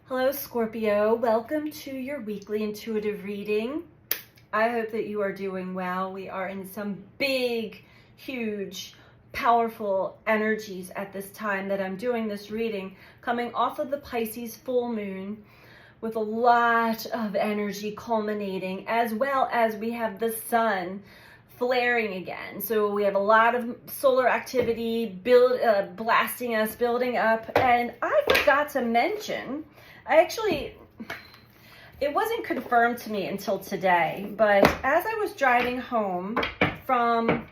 Hello, Scorpio. Welcome to your weekly intuitive reading. I hope that you are doing well. We are in some big, huge, powerful energies at this time that I'm doing this reading, coming off of the Pisces full moon with a lot of energy culminating, as well as we have the sun flaring again. So we have a lot of solar activity blasting us, building up. And I forgot to mention, it wasn't confirmed to me until today, but as I was driving home from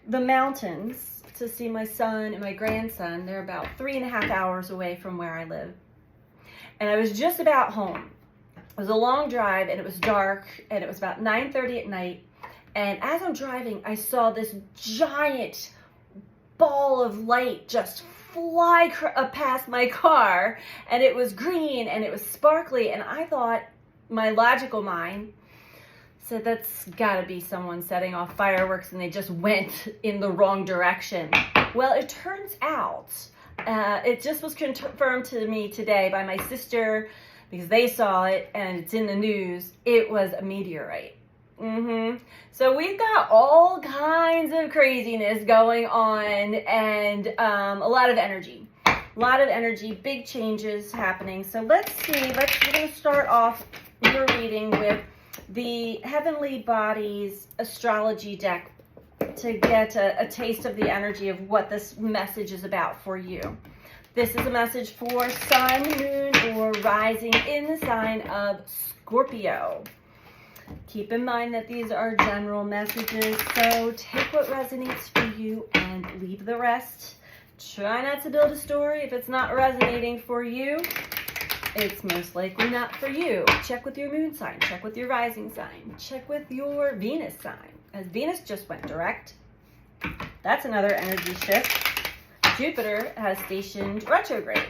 the mountains to see my son and my grandson, they're about 3.5 hours away from where I live. And I was just about home. It was a long drive and it was dark and it was about 9:30 at night. And as I'm driving, I saw this giant ball of light just fly past my car, and it was green and it was sparkly, and I thought, my logical mind said, that's gotta be someone setting off fireworks and they just went in the wrong direction. Well, it turns out, it just was confirmed to me today by my sister, because they saw it and it's in the news. It was a meteorite. So we've got all kinds of craziness going on, and a lot of energy, big changes happening. So let's see, we're going to start off your reading with the Heavenly Bodies astrology deck to get a taste of the energy of what this message is about for you. This is a message for Sun, Moon, or Rising in the sign of Scorpio. Keep in mind that these are general messages, so take what resonates for you and leave the rest. Try not to build a story. If it's not resonating for you, it's most likely not for you. Check with your moon sign, check with your rising sign, check with your Venus sign, as Venus just went direct. That's another energy shift. Jupiter has stationed retrograde.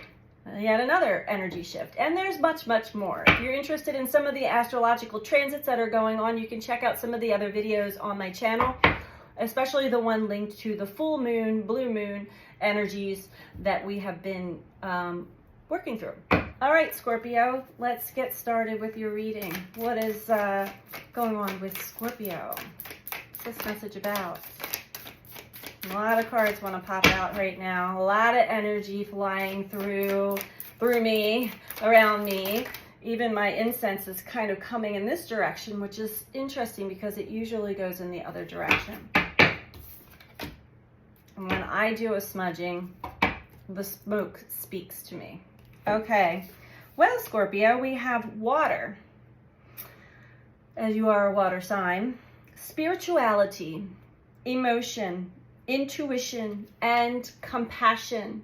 Yet another energy shift. And there's much, much more. If you're interested in some of the astrological transits that are going on, you can check out some of the other videos on my channel, especially the one linked to the full moon, blue moon energies that we have been working through. All right, Scorpio, let's get started with your reading. What is going on with Scorpio? What's this message about? A lot of cards want to pop out right now. A lot of energy flying through me, around me. Even my incense is kind of coming in this direction, which is interesting because it usually goes in the other direction. And when I do a smudging, the smoke speaks to me. Okay. Well, Scorpio, we have water, as you are a water sign. Spirituality, emotion, intuition, and compassion.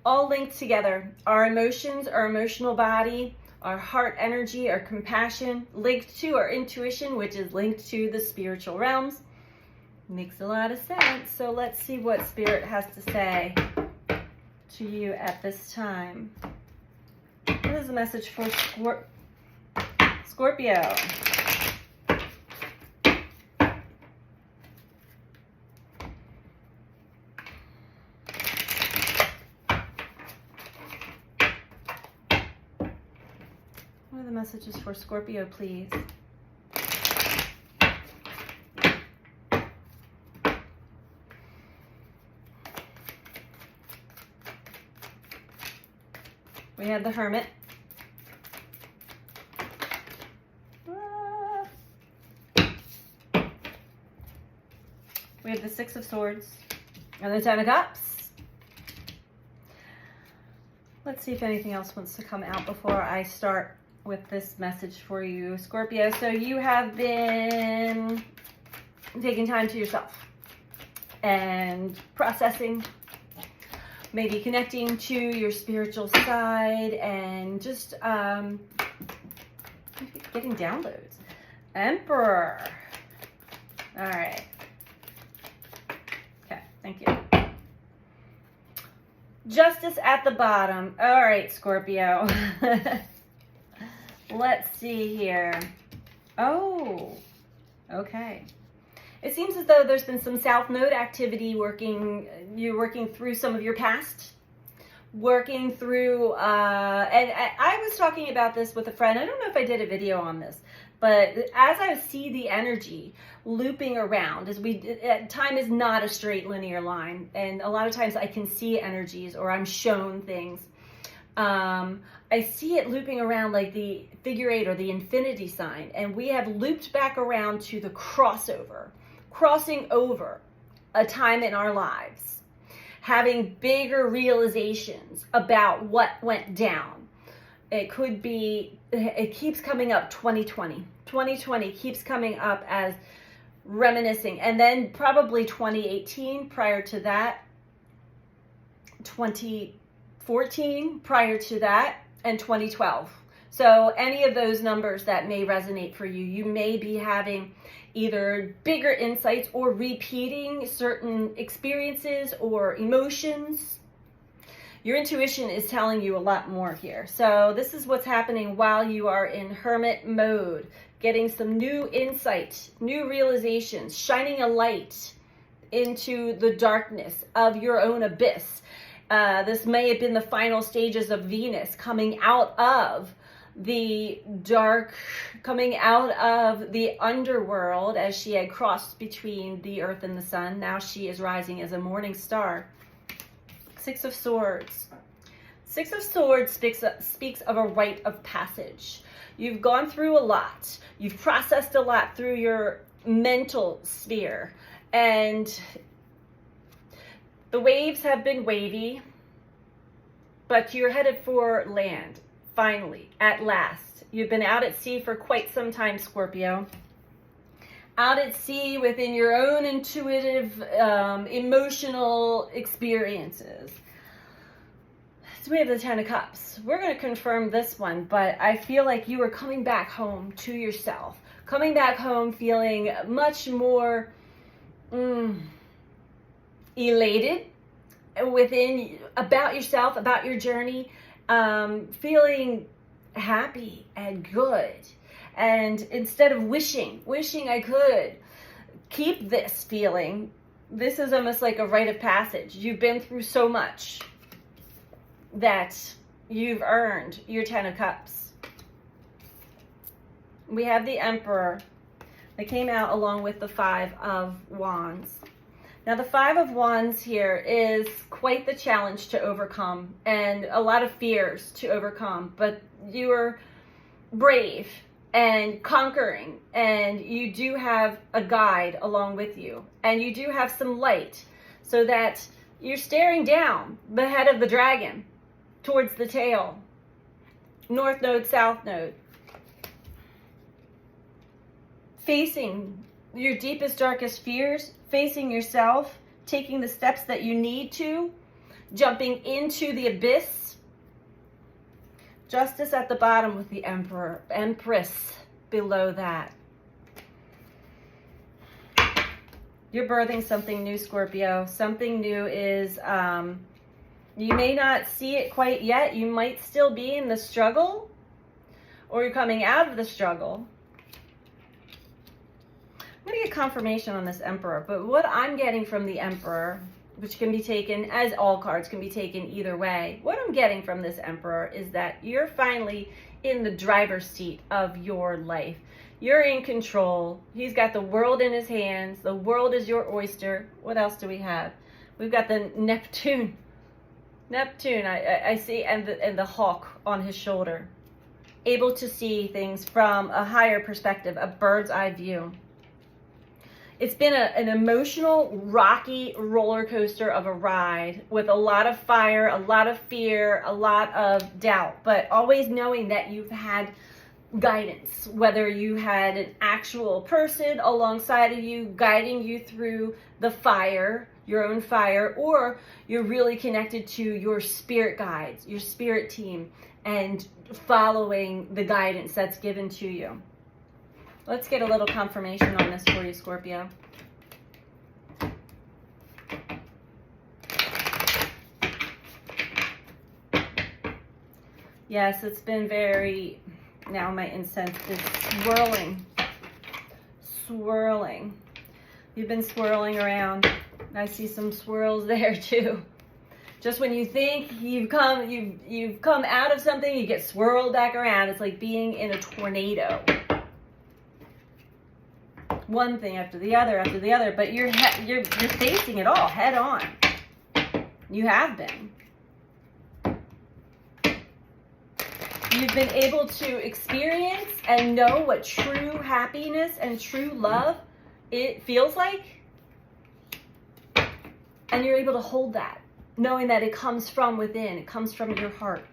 All linked together. Our emotions, our emotional body, our heart energy, our compassion, linked to our intuition, which is linked to the spiritual realms. Makes a lot of sense. So let's see what Spirit has to say to you at this time. What is the message for Scorpio? What are the messages for Scorpio, please? We have the Hermit. We have the Six of Swords and the Ten of Cups. Let's see if anything else wants to come out before I start with this message for you, Scorpio. So you have been taking time to yourself and processing, maybe connecting to your spiritual side, and just getting downloads. Emperor. All right. Okay, thank you. Justice at the bottom. All right, Scorpio. Let's see here. Oh, okay. It seems as though there's been some South Node activity you're working through some of your past, working through, and I was talking about this with a friend. I don't know if I did a video on this, but as I see the energy looping around, time is not a straight linear line, and a lot of times I can see energies or I'm shown things. I see it looping around like the figure 8 or the infinity sign, and we have looped back around to the crossing over a time in our lives, having bigger realizations about what went down. It could be, it keeps coming up, 2020 keeps coming up as reminiscing, and then probably 2018 prior to that, 2014 prior to that, and 2012. So any of those numbers that may resonate for you, you may be having either bigger insights or repeating certain experiences or emotions. Your intuition is telling you a lot more here. So this is what's happening while you are in hermit mode, getting some new insight, new realizations, shining a light into the darkness of your own abyss. This may have been the final stages of Venus coming out of the dark, coming out of the underworld as she had crossed between the earth and the sun. Now she is rising as a morning star. 6 of Swords. 6 of Swords speaks of a rite of passage. You've gone through a lot. You've processed a lot through your mental sphere. And the waves have been wavy, but you're headed for land. Finally, at last. You've been out at sea for quite some time, Scorpio. Out at sea within your own intuitive, emotional experiences. So we have the 10 of Cups. We're going to confirm this one, but I feel like you are coming back home to yourself. Coming back home feeling much more elated about yourself, about your journey. Feeling happy and good, and instead of wishing I could keep this feeling, this is almost like a rite of passage. You've been through so much that you've earned your 10 of Cups. We have the Emperor that came out along with the 5 of Wands. Now, the 5 of Wands here is quite the challenge to overcome and a lot of fears to overcome, but you are brave and conquering, and you do have a guide along with you, and you do have some light so that you're staring down the head of the dragon towards the tail. North Node, South Node. Facing your deepest, darkest fears, facing yourself, taking the steps that you need to, jumping into the abyss. Justice at the bottom with the Emperor, Empress below that. You're birthing something new, Scorpio. Something new is, you may not see it quite yet. You might still be in the struggle, or you're coming out of the struggle. I'm going to get confirmation on this Emperor, but what I'm getting from the Emperor, which can be taken, as all cards can be taken either way, what I'm getting from this Emperor is that you're finally in the driver's seat of your life. You're in control. He's got the world in his hands. The world is your oyster. What else do we have? We've got the Neptune. Neptune, I see, and the hawk on his shoulder. Able to see things from a higher perspective, a bird's eye view. It's been an emotional, rocky roller coaster of a ride with a lot of fire, a lot of fear, a lot of doubt, but always knowing that you've had guidance, whether you had an actual person alongside of you guiding you through the fire, your own fire, or you're really connected to your spirit guides, your spirit team, and following the guidance that's given to you. Let's get a little confirmation on this for you, Scorpio. Yes, it's been very, now my incense is swirling. You've been swirling around. I see some swirls there too. Just when you think you've come out of something, you get swirled back around. It's like being in a tornado. One thing after the other, but you're facing it all head on. You have been. You've been able to experience and know what true happiness and true love it feels like. And you're able to hold that, knowing that it comes from within. It comes from your heart.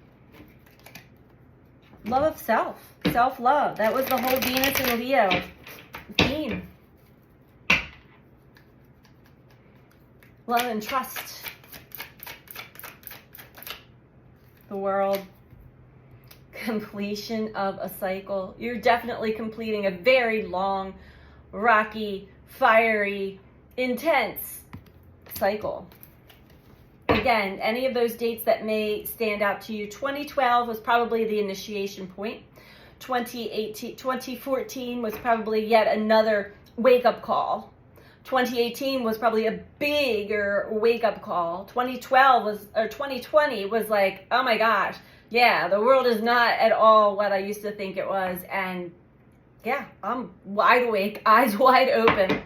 Love of self. Self-love. That was the whole Venus and Leo theme. Love and trust. The world. Completion of a cycle. You're definitely completing a very long, rocky, fiery, intense cycle. Again, any of those dates that may stand out to you, 2012 was probably the initiation point. 2014 was probably yet another wake-up call. 2018 was probably a bigger wake-up call. 2020 was like, oh my gosh, yeah, the world is not at all what I used to think it was. And yeah, I'm wide awake, eyes wide open.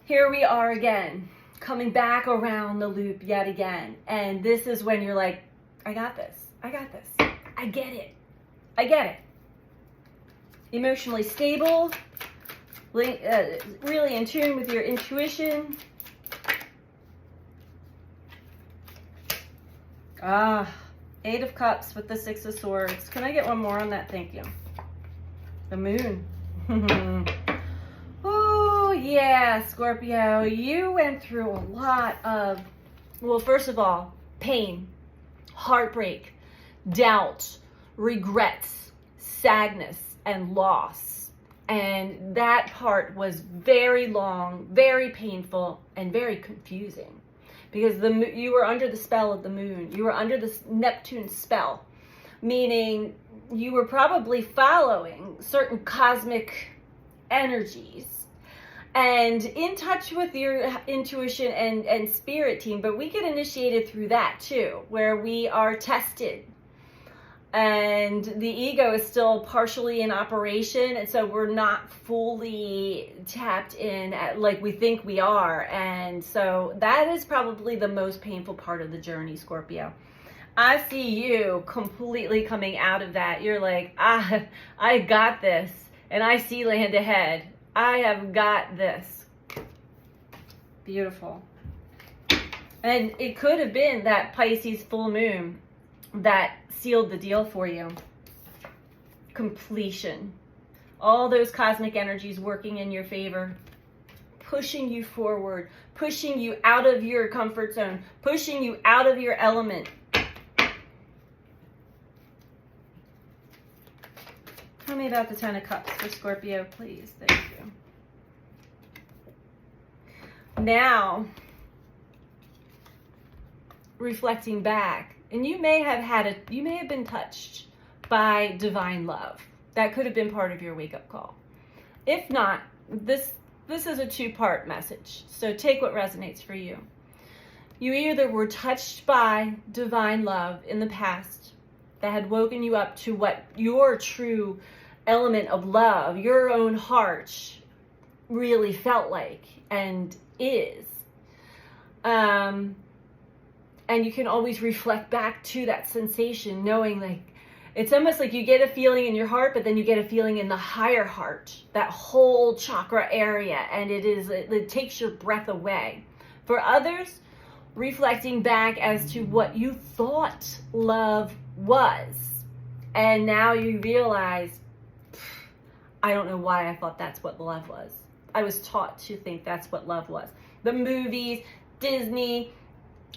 Here we are again, coming back around the loop yet again. And this is when you're like, I got this. I got this. I get it. I get it. Emotionally stable, really in tune with your intuition. Eight of Cups with the Six of Swords. Can I get one more on that? Thank you. The Moon. Oh, yeah, Scorpio. You went through a lot of, well, first of all, pain, heartbreak, doubt, regrets, sadness, and loss. And that part was very long, very painful, and very confusing. Because you were under the spell of the moon. You were under this Neptune spell, meaning you were probably following certain cosmic energies and in touch with your intuition and spirit team. But we get initiated through that too, where we are tested. And the ego is still partially in operation, and so we're not fully tapped in like we think we are. And so that is probably the most painful part of the journey, Scorpio. I see you completely coming out of that. You're like, I got this, and I see land ahead. I have got this. Beautiful. And it could have been that Pisces full moon that sealed the deal for you. Completion. All those cosmic energies working in your favor, pushing you forward, pushing you out of your comfort zone, pushing you out of your element. Tell me about the Ten of Cups for Scorpio, please. Thank you. Now, reflecting back, and you may have been touched by divine love. That could have been part of your wake-up call. If not, this is a two-part message. So take what resonates for you. You either were touched by divine love in the past that had woken you up to what your true element of love, your own heart, really felt like and is. And you can always reflect back to that sensation, knowing like, it's almost like you get a feeling in your heart, but then you get a feeling in the higher heart, that whole chakra area, and it takes your breath away. For others, reflecting back as to what you thought love was, and now you realize, I don't know why I thought that's what love was. I was taught to think that's what love was. The movies, Disney,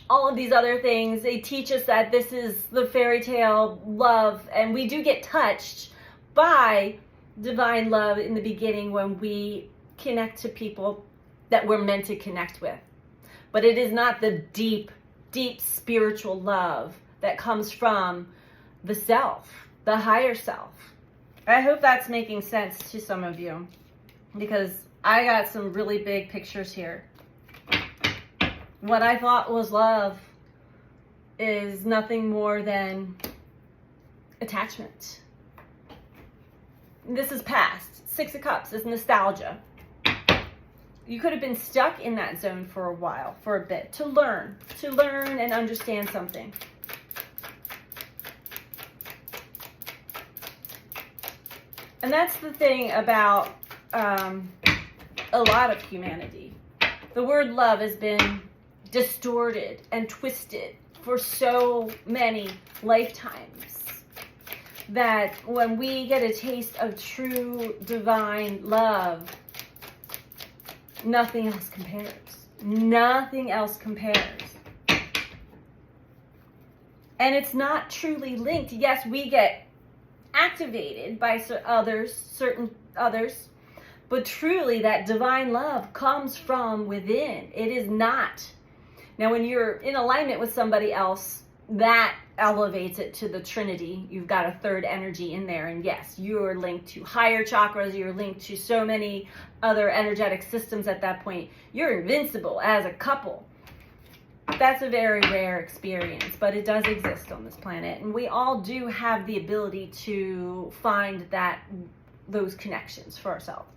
all of these other things, they teach us that this is the fairy tale love, and we do get touched by divine love in the beginning when we connect to people that we're meant to connect with. But it is not the deep, deep spiritual love that comes from the self, the higher self. I hope that's making sense to some of you, because I got some really big pictures here. What I thought was love is nothing more than attachment. This is past. Six of Cups is nostalgia. You could have been stuck in that zone for a while, for a bit, to learn and understand something. And that's the thing about a lot of humanity. The word love has been distorted and twisted for so many lifetimes that when we get a taste of true divine love, nothing else compares. Nothing else compares. And it's not truly linked. Yes, we get activated by certain others, but truly that divine love comes from within. It is not. Now, when you're in alignment with somebody else, that elevates it to the Trinity. You've got a third energy in there. And yes, you're linked to higher chakras. You're linked to so many other energetic systems at that point. You're invincible as a couple. That's a very rare experience, but it does exist on this planet. And we all do have the ability to find those connections for ourselves.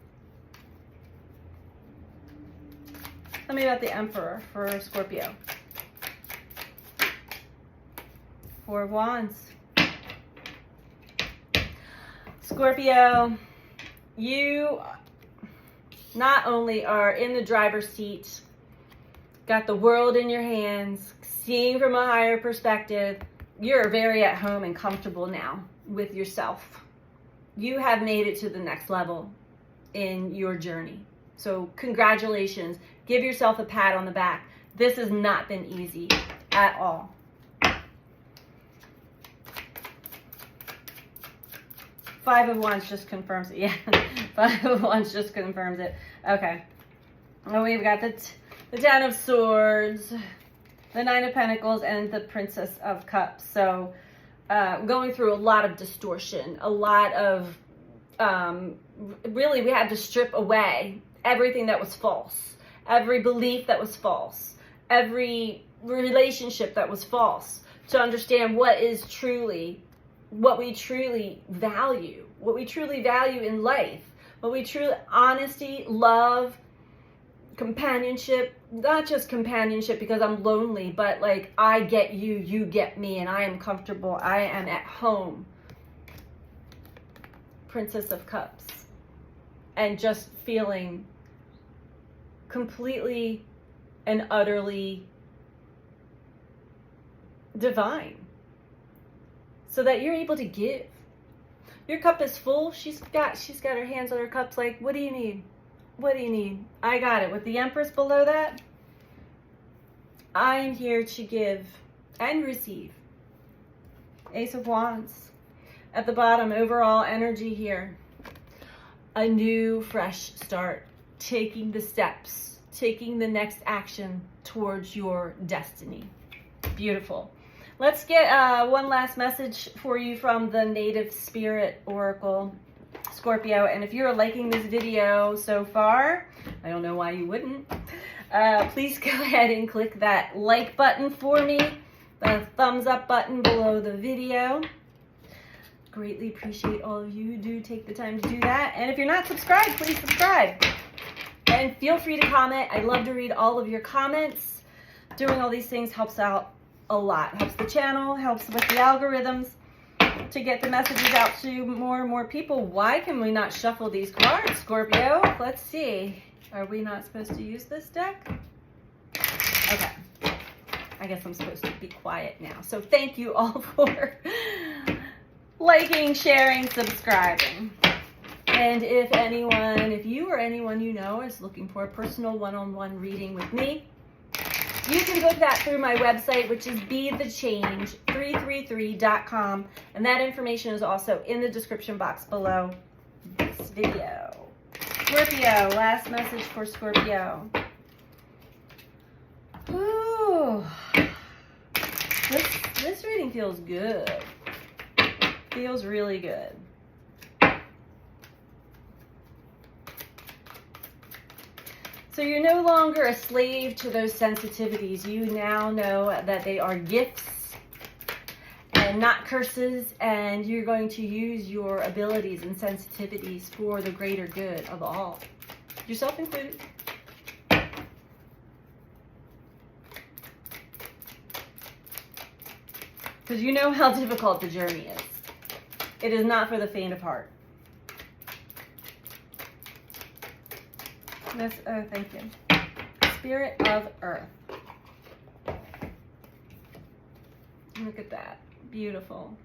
Tell me about the Emperor for Scorpio. Four of Wands. Scorpio, you not only are in the driver's seat, got the world in your hands, seeing from a higher perspective, you're very at home and comfortable now with yourself. You have made it to the next level in your journey. So congratulations. Give yourself a pat on the back. This has not been easy at all. Five of Wands just confirms it. Yeah, Five of Wands just confirms it. Okay. And we've got the Ten of Swords, the Nine of Pentacles, and the Princess of Cups. So going through a lot of distortion, a lot of, really we had to strip away everything that was false, every belief that was false, every relationship that was false, to understand what we truly value, what we truly value in life, what we truly, honesty, love, companionship, not just companionship because I'm lonely, but like I get you, you get me, and I am comfortable, I am at home. Princess of Cups. And just feeling completely and utterly divine. So that you're able to give. Your cup is full. She's got her hands on her cups like, what do you need? What do you need? I got it. With the Empress below that, I'm here to give and receive. Ace of Wands. At the bottom, overall energy here. A new, fresh start. Taking the steps. Taking the next action towards your destiny. Beautiful. Let's get one last message for you from the Native Spirit Oracle, Scorpio. And if you're liking this video so far, I don't know why you wouldn't, please go ahead and click that like button for me, the thumbs up button below the video. Greatly appreciate all of you who do take the time to do that. And if you're not subscribed, please subscribe. And feel free to comment. I love to read all of your comments. Doing all these things helps out a lot. Helps the channel, helps with the algorithms to get the messages out to more and more people. Why can we not shuffle these cards, Scorpio? Let's see. Are we not supposed to use this deck? Okay. I guess I'm supposed to be quiet now. So thank you all for liking, sharing, subscribing. And if you or anyone you know is looking for a personal one-on-one reading with me, you can book that through my website, which is BeTheChange333.com. And that information is also in the description box below this video. Scorpio, last message for Scorpio. Ooh. This reading feels good. Feels really good. So you're no longer a slave to those sensitivities. You now know that they are gifts and not curses, and you're going to use your abilities and sensitivities for the greater good of all, yourself included. Because you know how difficult the journey is. It is not for the faint of heart. That's, oh, thank you. Spirit of Earth. Look at that. Beautiful.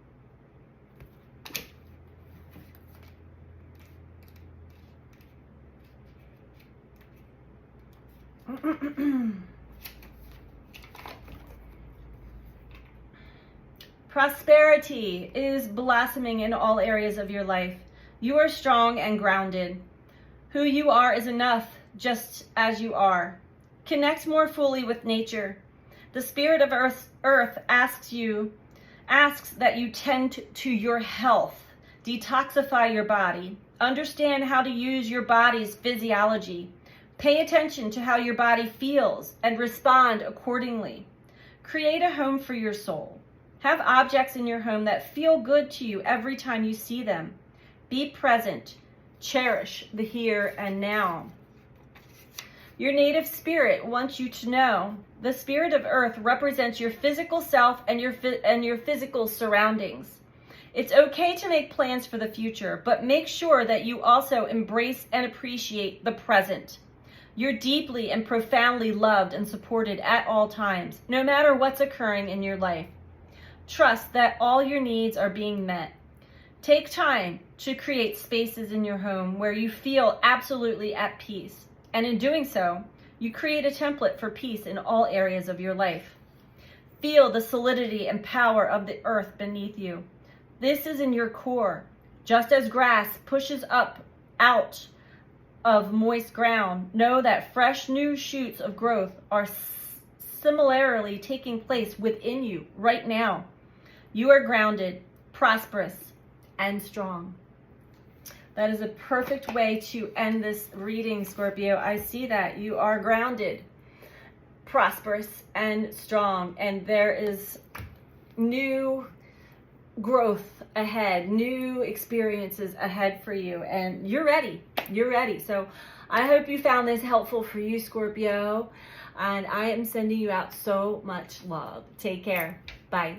Prosperity is blossoming in all areas of your life. You are strong and grounded. Who you are is enough, just as you are. Connect more fully with nature. The Spirit of Earth asks that you tend to your health, detoxify your body, understand how to use your body's physiology, pay attention to how your body feels, and respond accordingly. Create a home for your soul. Have objects in your home that feel good to you every time you see them. Be present. Cherish the here and now. Your native spirit wants you to know the Spirit of Earth represents your physical self and your physical surroundings. It's okay to make plans for the future, but make sure that you also embrace and appreciate the present. You're deeply and profoundly loved and supported at all times, no matter what's occurring in your life. Trust that all your needs are being met. Take time to create spaces in your home where you feel absolutely at peace. And in doing so, you create a template for peace in all areas of your life. Feel the solidity and power of the earth beneath you. This is in your core. Just as grass pushes up out of moist ground, know that fresh new shoots of growth are similarly taking place within you right now. You are grounded, prosperous, and strong. That is a perfect way to end this reading, Scorpio. I see that. You are grounded, prosperous, and strong. And there is new growth ahead, new experiences ahead for you. And you're ready. You're ready. So I hope you found this helpful for you, Scorpio. And I am sending you out so much love. Take care. Bye.